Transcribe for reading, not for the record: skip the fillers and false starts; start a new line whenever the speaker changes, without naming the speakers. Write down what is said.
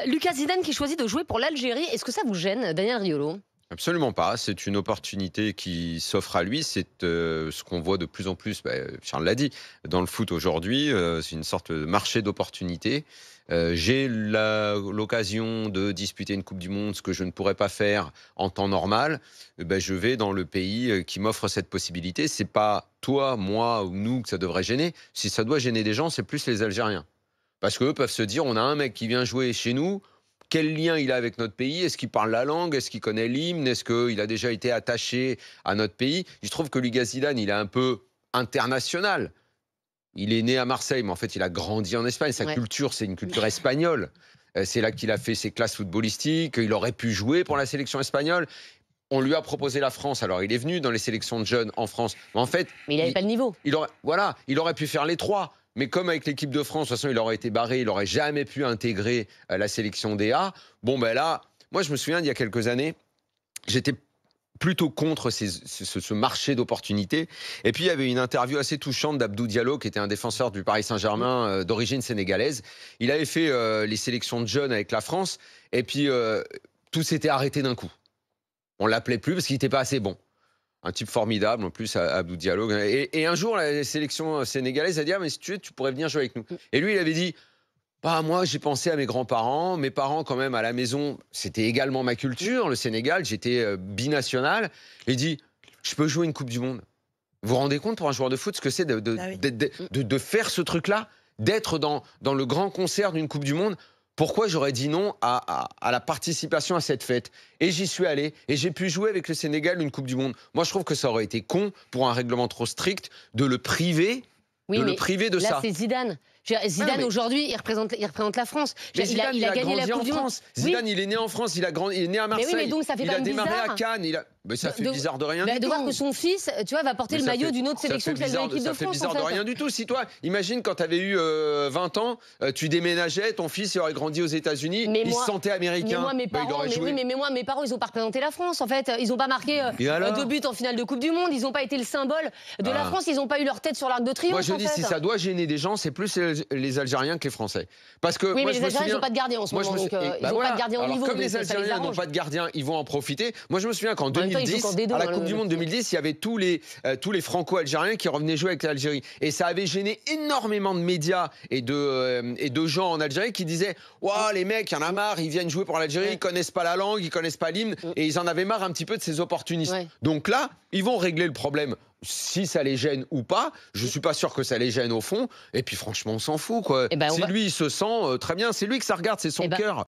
Lucas Zidane qui choisit de jouer pour l'Algérie, est-ce que ça vous gêne, Daniel Riolo?
Absolument pas. C'est une opportunité qui s'offre à lui. C'est ce qu'on voit de plus en plus, Charles l'a dit, dans le foot aujourd'hui. C'est une sorte de marché d'opportunités. J'ai l'occasion de disputer une Coupe du Monde, ce que je ne pourrais pas faire en temps normal. Je vais dans le pays qui m'offre cette possibilité. C'est pas toi, moi ou nous que ça devrait gêner. Si ça doit gêner des gens, c'est plus les Algériens. Parce qu'eux peuvent se dire, on a un mec qui vient jouer chez nous. Quel lien il a avec notre pays? Est-ce qu'il parle la langue? Est-ce qu'il connaît l'hymne? Est-ce qu'il a déjà été attaché à notre pays? Je trouve que Lucas Zidane, il est un peu international. Il est né à Marseille, mais en fait, il a grandi en Espagne. Sa culture, c'est une culture espagnole. C'est là qu'il a fait ses classes footballistiques. Il aurait pu jouer pour la sélection espagnole. On lui a proposé la France. Alors, il est venu dans les sélections de jeunes en France. Mais en fait,
Mais il n'avait pas le niveau.
il aurait pu faire les trois. Mais comme avec l'équipe de France, de toute façon, il aurait été barré, il n'aurait jamais pu intégrer la sélection DA. Bon, là, moi, je me souviens d'il y a quelques années, j'étais plutôt contre ce marché d'opportunités. Et puis, il y avait une interview assez touchante d'Abdou Diallo, qui était un défenseur du Paris Saint-Germain d'origine sénégalaise. Il avait fait les sélections de jeunes avec la France. Et puis, tout s'était arrêté d'un coup. On ne l'appelait plus parce qu'il n'était pas assez bon. Un type formidable, en plus, Abdou Diallo. Et un jour, la sélection sénégalaise a dit « Ah, mais si tu veux, tu pourrais venir jouer avec nous. » Et lui, il avait dit « Moi, j'ai pensé à mes grands-parents. Mes parents, quand même, à la maison, c'était également ma culture, le Sénégal. J'étais binational. » Il dit « Je peux jouer une Coupe du Monde. » Vous vous rendez compte, pour un joueur de foot, ce que c'est de faire ce truc-là, d'être dans le grand concert d'une Coupe du Monde? Pourquoi j'aurais dit non à la participation à cette fête? Et j'y suis allé, et j'ai pu jouer avec le Sénégal une Coupe du Monde. Moi, je trouve que ça aurait été con, pour un règlement trop strict, de le priver, de
là,
ça.
c'est Zidane. Zidane, aujourd'hui, il représente la France.
Mais Zidane,
il a gagné la
grandi
Coupe du
en
Monde.
France. Zidane, il est né en France, il est né à Marseille.
Mais donc, ça fait
il
quand
a
même
démarré
bizarre.
à Cannes. Mais ça fait bizarre de rien du tout.
De voir que son fils, tu vois, va porter le maillot d'une autre sélection que celle de l'équipe de France.
Ça fait bizarre de rien du tout. Si toi, imagine quand tu avais eu 20 ans, tu déménageais, ton fils il aurait grandi aux États-Unis, il se sentait américain.
Mais moi, mes parents, ils n'ont pas représenté la France, en fait. Ils n'ont pas marqué 2 buts en finale de Coupe du Monde. Ils n'ont pas été le symbole de la France. Ils n'ont pas eu leur tête sur l'arc de triomphe.
Moi, je dis, si ça doit gêner des gens, c'est plus les Algériens que les Français. Parce que
oui, mais les Algériens, ils n'ont pas de gardien en ce moment. Donc, ils n'ont pas de gardien au niveau.
Comme les Algériens n'ont pas de gardien, ils vont en profiter. Moi, je me souviens qu'en 2010, à la Coupe du Monde 2010, il y avait tous les Franco-Algériens qui revenaient jouer avec l'Algérie. Et ça avait gêné énormément de médias et de gens en Algérie qui disaient « Waouh, les mecs, il y en a marre, ils viennent jouer pour l'Algérie, ils connaissent pas la langue, ils connaissent pas l'hymne. » Et ils en avaient marre un petit peu de ces opportunistes. Donc là, ils vont régler le problème. Si ça les gêne ou pas, je suis pas sûr que ça les gêne au fond. Et puis franchement, on s'en fout, quoi. Si lui, il se sent très bien, c'est lui que ça regarde, c'est son cœur.